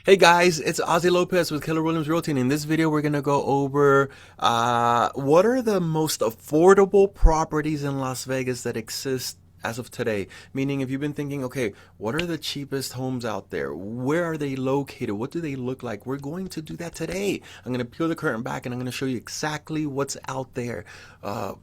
Hey guys, it's Ozzy Lopez with Keller Williams Realty, and in this video we're gonna go over what are the most affordable properties in Las Vegas that exist as of today. Meaning, if you've been thinking, okay, what are the cheapest homes out there? Where are they located? What do they look like? We're going to do that today. I'm gonna peel the curtain back and I'm gonna show you exactly what's out there. Uh,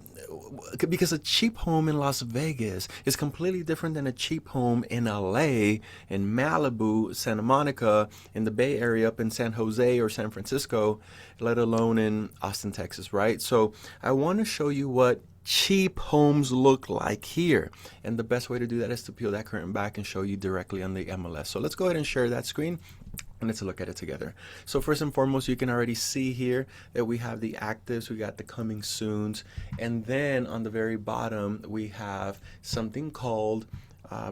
because a cheap home in Las Vegas is completely different than a cheap home in LA, in Malibu, Santa Monica, in the Bay Area, up in San Jose or San Francisco, let alone in Austin, Texas, right? So I want to show you what cheap homes look like here. And the best way to do that is to peel that curtain back and show you directly on the MLS. So let's go ahead and share that screen and let's look at it together. So first and foremost, you can already see here that we have the actives, we got the coming soons, and then on the very bottom, we have something called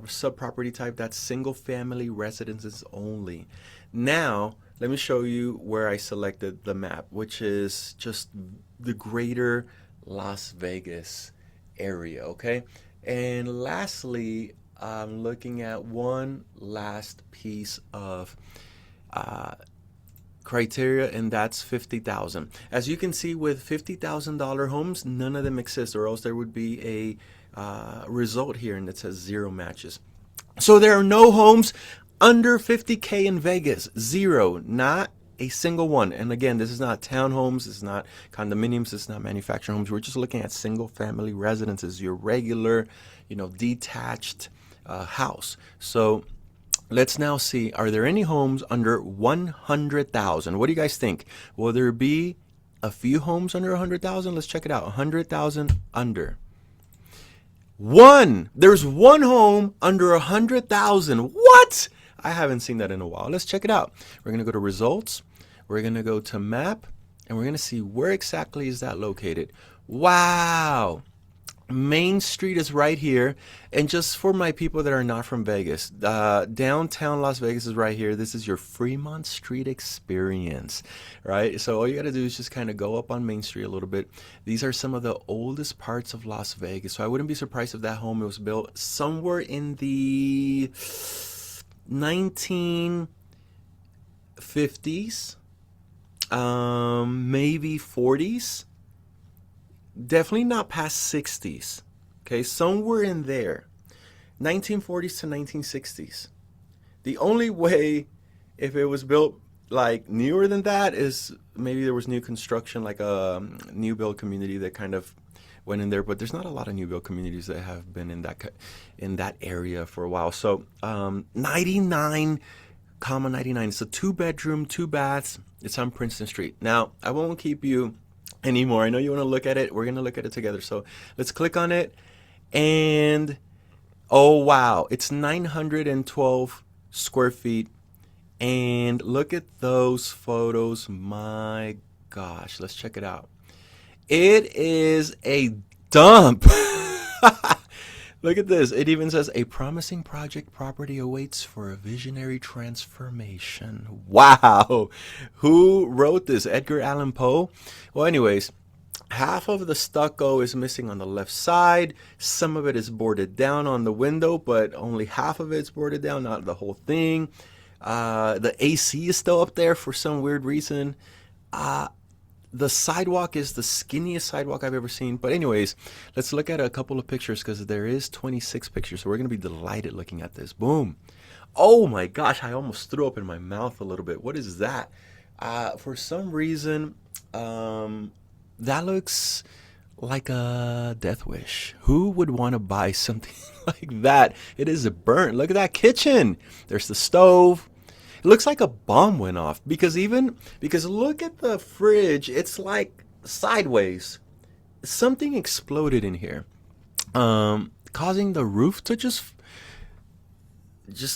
sub-property type, that's single family residences only. Now, let me show you where I selected the map, which is just the greater Las Vegas area, okay? And lastly, I'm looking at one last piece of criteria, and that's 50,000. As you can see, with $50,000 homes, none of them exist, or else there would be a result here and it says zero matches. So there are no homes under 50K in Vegas. Zero, not a single one. And again, this is not townhomes, this is not condominiums, this is not manufactured homes. We're just looking at single family residences, your regular, detached house. So let's now see, are there any homes under 100,000? What do you guys think? Will there be a few homes under 100,000? Let's check it out. 100,000 under. There's one home under 100,000. What? I haven't seen that in a while. Let's check it out. We're going to go to results. We're going to go to map, and we're going to see where exactly is that located. Wow. Main Street is right here. And just for my people that are not from Vegas, downtown Las Vegas is right here. This is your Fremont Street experience, right? So all you got to do is just kind of go up on Main Street a little bit. These are some of the oldest parts of Las Vegas. So I wouldn't be surprised if that home was built somewhere in the 1950s, maybe 40s. Definitely not past 60s. Okay, somewhere in there. 1940s to 1960s. The only way, if it was built like newer than that, is maybe there was new construction, like a new build community that kind of went in there. But there's not a lot of new build communities that have been in that area for a while. So 99, 99. It's a 2-bedroom, 2 baths. It's on Princeton Street. Now I won't keep you anymore. I know you want to look at it. We're going to look at it together. So let's click on it. And oh, wow. It's 912 square feet. And look at those photos. My gosh. Let's check it out. It is a dump. Look at this. It even says a promising project property awaits for a visionary transformation. Wow. Who wrote this? Edgar Allan Poe? Well, anyways, half of the stucco is missing on the left side. Some of it is boarded down on the window, but only half of it's boarded down, not the whole thing. The AC is still up there for some weird reason. The sidewalk is the skinniest sidewalk I've ever seen. But anyways, let's look at a couple of pictures because there is 26 pictures. So we're going to be delighted looking at this. Boom. Oh my gosh, I almost threw up in my mouth a little bit. What is that? For some reason, that looks like a death wish. Who would want to buy something like that? It is burnt. Look at that kitchen. There's the stove. It looks like a bomb went off because look at the fridge. It's like sideways. Something exploded in here, causing the roof to just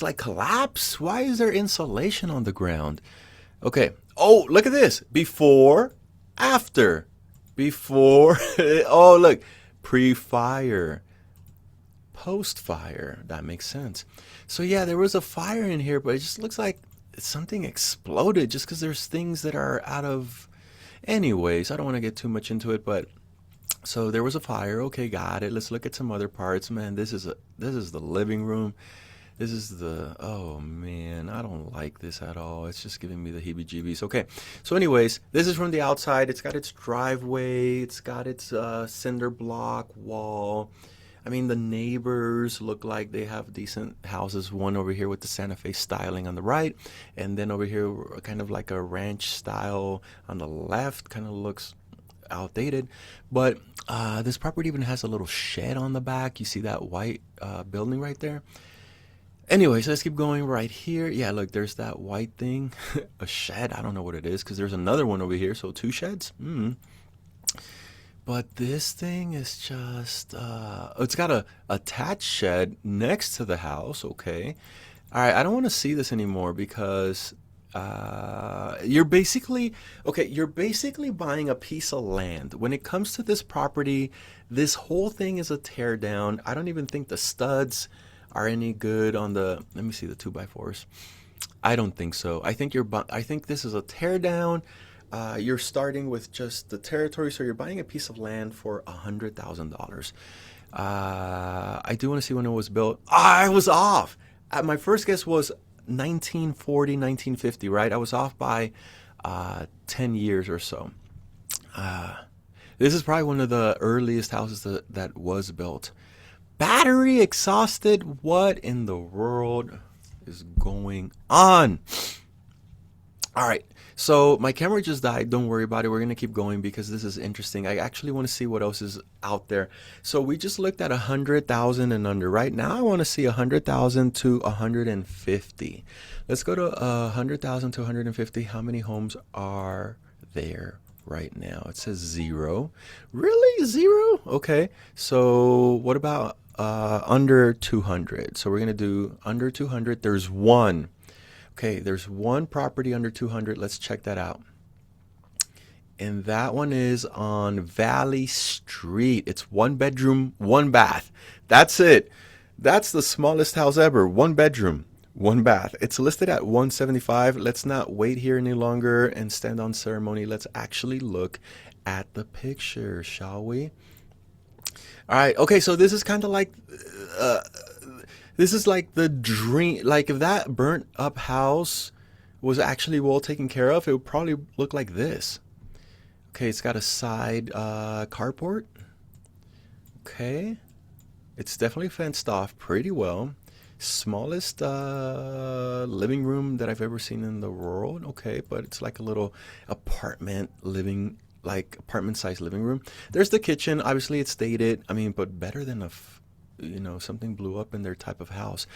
like collapse. Why is there insulation on the ground? Okay. Oh, look at this. Before, after, before. Oh, look, pre-fire, post-fire. That makes sense. So yeah, there was a fire in here, but it just looks like something exploded just because there's things that are out of. Anyways, I don't want to get too much into it, but so there was a fire. Okay, got it. Let's look at some other parts. Man, this is the living room. This is the, oh man, I don't like this at all. It's just giving me the heebie-jeebies. Okay, so anyways, this is from the outside. It's got its driveway. It's got its cinder block wall. I mean, the neighbors look like they have decent houses. One over here with the Santa Fe styling on the right, and then over here, kind of like a ranch style on the left. Kind of looks outdated, but this property even has a little shed on the back. You see that white building right there? Anyways, let's keep going right here. Yeah, look, there's that white thing, a shed. I don't know what it is because there's another one over here. So two sheds. But this thing is just, it's got a attached shed next to the house. Okay. All right. I don't want to see this anymore because you're basically, okay, you're basically buying a piece of land. When it comes to this property, this whole thing is a tear down. I don't even think the studs are any good on the, let me see the 2x4s. I don't think so. I think this is a tear down. You're starting with just the territory, so you're buying a piece of land for $100,000. I do want to see when it was built. I was off. My first guess was 1940, 1950, right? I was off by 10 years or so. This is probably one of the earliest houses that was built. Battery exhausted. What in the world is going on? All right. So my camera just died. Don't worry about it. We're going to keep going because this is interesting. I actually want to see what else is out there. So we just looked at 100,000 and under. Right now I want to see 100,000 to 150. Let's go to 100,000 to 150. How many homes are there right now? It says 0. Really? 0? Okay. So what about under 200? So we're going to do under 200. There's one. Okay, there's one property under 200. Let's check that out. And that one is on Valley Street. It's 1 bedroom, 1 bath. That's it. That's the smallest house ever. 1 bedroom, 1 bath. It's listed at 175. Let's not wait here any longer and stand on ceremony. Let's actually look at the picture, shall we? All right. Okay, so this is kind of like this is like the dream. Like if that burnt up house was actually well taken care of, it would probably look like this. Okay, it's got a side carport. Okay, it's definitely fenced off pretty well. Smallest living room that I've ever seen in the world. Okay, but it's like a little apartment living, like apartment size living room. There's the kitchen. Obviously, it's dated. I mean, but better than something blew up in their type of house.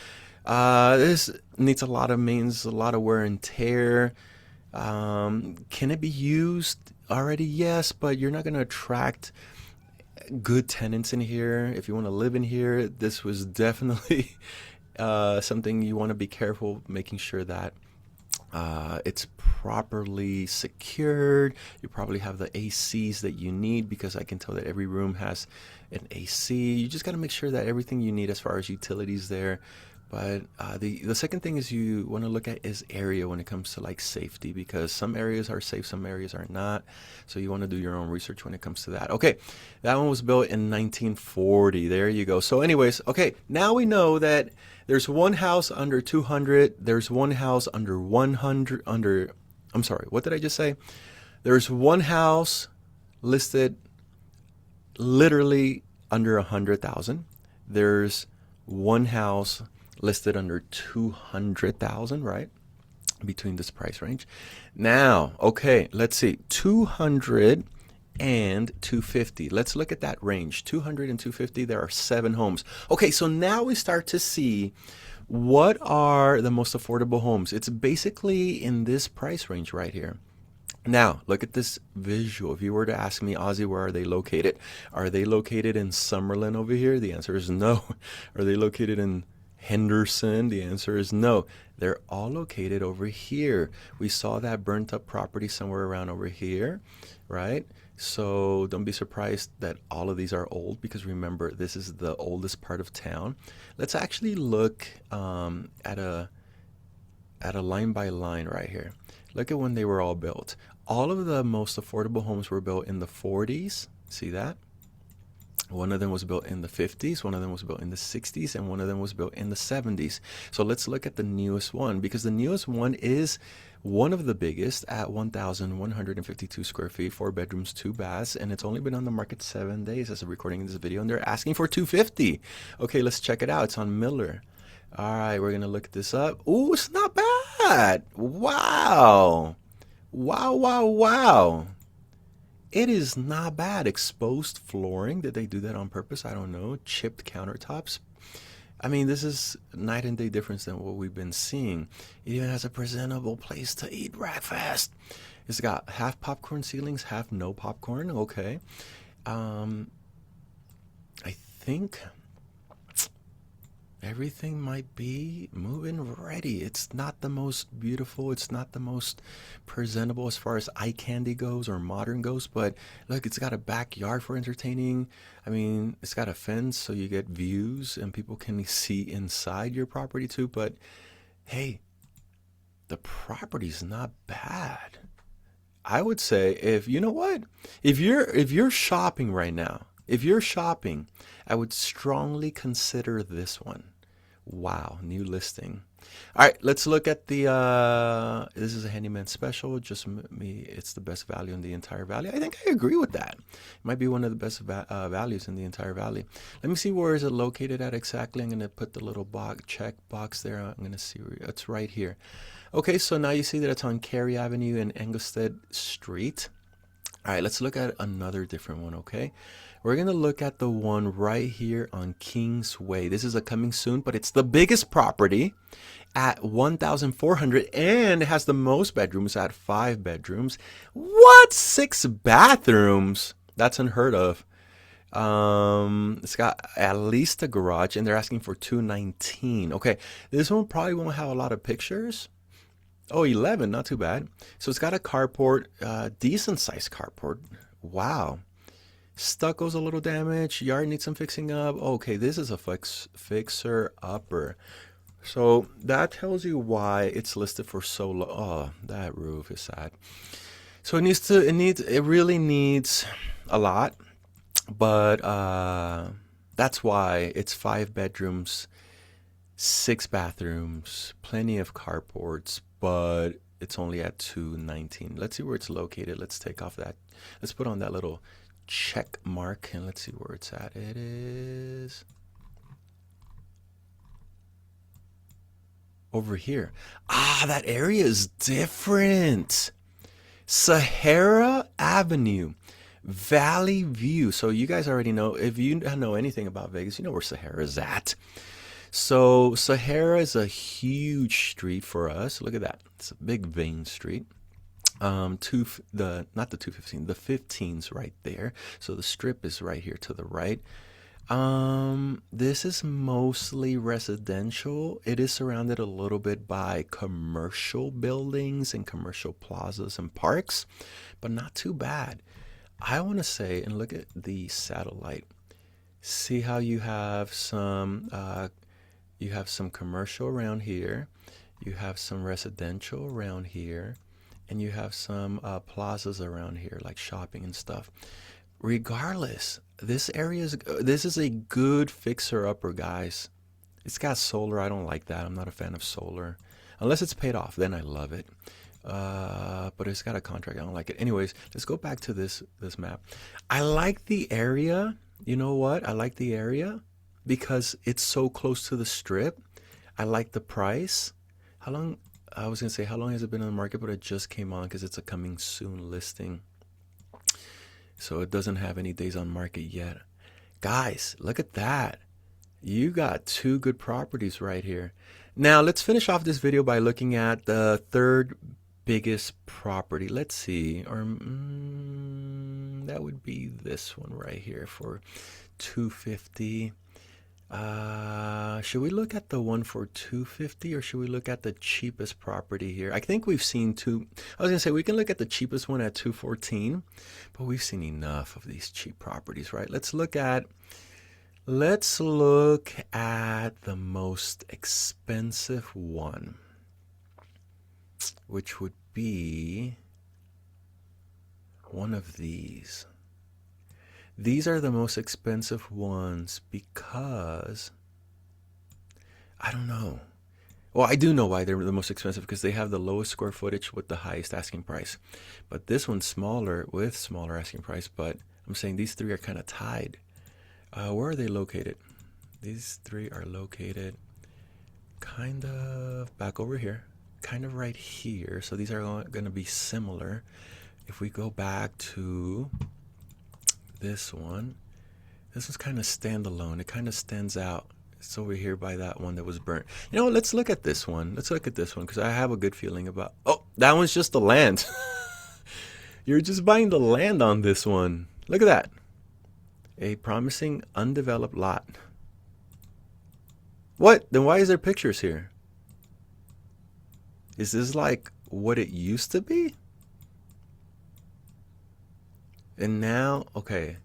This needs a lot of maintenance, a lot of wear and tear. Can it be used already? Yes, but you're not going to attract good tenants in here. If you want to live in here, this was definitely something you want to be careful making sure that it's properly secured. You probably have the ACs that you need because I can tell that every room has an AC. You just got to make sure that everything you need as far as utilities there. But the second thing is you want to look at is area when it comes to like safety, because some areas are safe, some areas are not. So you want to do your own research when it comes to that. Okay, that one was built in 1940. There you go. So anyways, okay, now we know that there's one house under 200. There's one house under 100. I'm sorry, what did I just say? There's one house listed literally under 100,000. There's one house listed under 200,000, right? Between this price range. Now, okay, let's see. 200 and 250. Let's look at that range. 200 and 250, there are 7 homes. Okay, so now we start to see what are the most affordable homes. It's basically in this price range right here. Now, look at this visual. If you were to ask me, Ozzy, where are they located? Are they located in Summerlin over here? The answer is no. Are they located in Henderson? The answer is no. They're all located over here. We saw that burnt up property somewhere around over here, right? So don't be surprised that all of these are old, because remember, this is the oldest part of town. Let's actually look at a line by line right here. Look at when they were all built. All of the most affordable homes were built in the 40s. See that? One of them was built in the 50s, one of them was built in the 60s, and one of them was built in the 70s. So let's look at the newest one, because the newest one is one of the biggest at 1,152 square feet, 4 bedrooms, 2 baths, and it's only been on the market 7 days as of recording this video, and they're asking for 250. Okay, let's check it out. It's on Miller. All right, we're gonna look this up. Ooh, it's not bad. Wow. Wow, wow, wow. It is not bad. Exposed flooring. Did they do that on purpose? I don't know. Chipped countertops. I mean, this is night and day difference than what we've been seeing. It even has a presentable place to eat breakfast. It's got half popcorn ceilings, half no popcorn. Okay. I think everything might be moving ready. It's not the most beautiful, it's not the most presentable as far as eye candy goes or modern goes, but look, it's got a backyard for entertaining. I mean, it's got a fence so you get views and people can see inside your property too. But hey, the property's not bad. I would say, if you know what, if you're shopping right now, if you're shopping, I would strongly consider this one. Wow, new listing. All right, let's look at the, this is a handyman special, just me, it's the best value in the entire valley. I think I agree with that. It might be one of the best values in the entire valley. Let me see where is it located at exactly. I'm gonna put the little check box there. I'm gonna see where it's right here. Okay, so now you see that it's on Cary Avenue and Engelstead Street. All right, let's look at another different one, okay? We're going to look at the one right here on Kingsway. This is a coming soon, but it's the biggest property at 1,400, and it has the most bedrooms at 5 bedrooms. What? 6 bathrooms? That's unheard of. It's got at least a garage, and they're asking for 219. Okay, this one probably won't have a lot of pictures. Oh, 11, not too bad. So it's got a carport, decent sized carport. Wow. Stucco's a little damaged. Yard needs some fixing up. Okay, this is a fixer upper. So that tells you why it's listed for so low. Oh, that roof is sad. So it really needs a lot, but that's why it's 5 bedrooms, 6 bathrooms, plenty of carports, but it's only at 219. Let's see where it's located. Let's take off that. Let's put on that little check mark and let's see where it's at. It is over here. Ah, that area is different. Sahara Avenue, Valley View. So you guys already know, if you know anything about Vegas, you know where Sahara is at. So Sahara is a huge street for us. Look at that. It's a big vein street. Not the 215, the 15's right there. So the strip is right here to the right. This is mostly residential. It is surrounded a little bit by commercial buildings and commercial plazas and parks, but not too bad. I want to say, and look at the satellite. See how you have some commercial around here, you have some residential around here, and you have some plazas around here like shopping and stuff. Regardless, this is a good fixer-upper, guys. It's got solar. I don't like that. I'm not a fan of solar. Unless it's paid off, then I love it. But it's got a contract. I don't like it. Anyways, let's go back to this map. I like the area. You know what? I like the area because it's so close to the strip. I like the price. How long has it been on the market? But it just came on because it's a coming soon listing. So it doesn't have any days on market yet. Guys, look at that. You got 2 good properties right here. Now let's finish off this video by looking at the 3rd biggest property. Let's see, or that would be this one right here for 250. Should we look at the one for 250 or should we look at the cheapest property here? I think we've seen I was gonna say we can look at the cheapest one at 214, but we've seen enough of these cheap properties, right? Let's look at the most expensive one, which would be one of these. These are the most expensive ones because I don't know. Well, I do know why they're the most expensive, because they have the lowest square footage with the highest asking price. But this one's smaller with smaller asking price. But I'm saying these three are kind of tied. Where are they located? These three are located kind of back over here, kind of right here. So these are going to be similar. If we go back to this one's kind of standalone. It kind of stands out. It's over here by that one that was burnt. You know what? Let's look at this one. Let's look at this one because I have a good feeling about. Oh, that one's just the land. You're just buying the land on this one. Look at that. A promising undeveloped lot. What? Then why is there pictures here? Is this like what it used to be? And now, okay,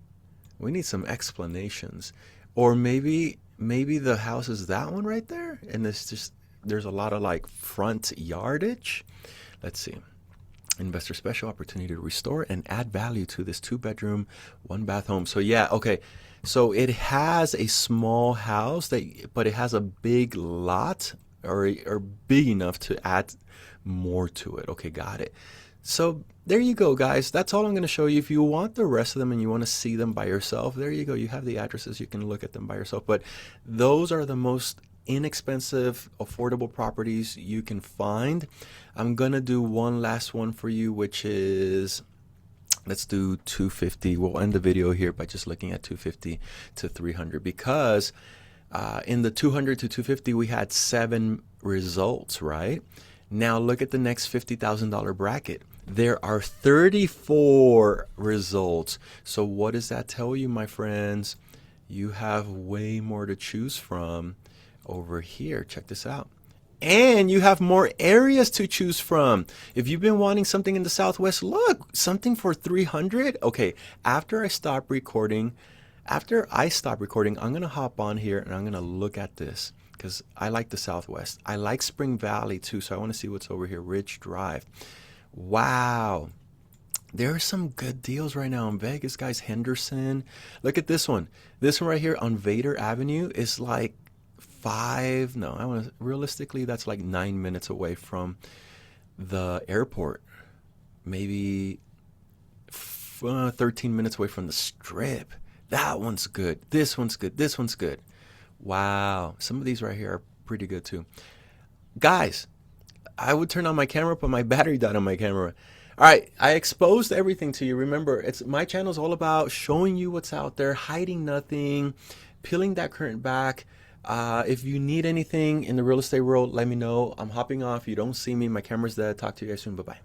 we need some explanations. Or maybe the house is that one right there, and there's a lot of like front yardage. Let's see. Investor special opportunity to restore and add value to this 2-bedroom, 1-bath home. So yeah, okay. So it has a small house but it has a big lot, or big enough to add more to it. Okay, got it. So there you go, guys. That's all I'm going to show you. If you want the rest of them and you want to see them by yourself, there you go. You have the addresses. You can look at them by yourself. But those are the most inexpensive, affordable properties you can find. I'm going to do one last one for you, which is, let's do 250. We'll end the video here by just looking at 250 to 300 because in the 200 to 250, we had 7 results, right? Now look at the next $50,000 bracket. There are 34 results. So what does that tell you, my friends? You have way more to choose from over here. Check this out. And you have more areas to choose from. If you've been wanting something in the Southwest, look, something for 300. Okay, after I stop recording, I'm going to hop on here and I'm going to look at this because I like the Southwest. I like Spring Valley too, so I want to see what's over here. Ridge Drive. Wow. There are some good deals right now in Vegas, guys. Henderson. Look at this one. This one right here on Vader Avenue is like realistically, that's like 9 minutes away from the airport. Maybe 13 minutes away from the Strip. That one's good. This one's good. This one's good. Wow. Some of these right here are pretty good too. Guys, I would turn on my camera, but my battery died on my camera. All right, I exposed everything to you. Remember, my channel is all about showing you what's out there, hiding nothing, peeling that curtain back. If you need anything in the real estate world, let me know. I'm hopping off. You don't see me. My camera's dead. Talk to you guys soon. Bye-bye.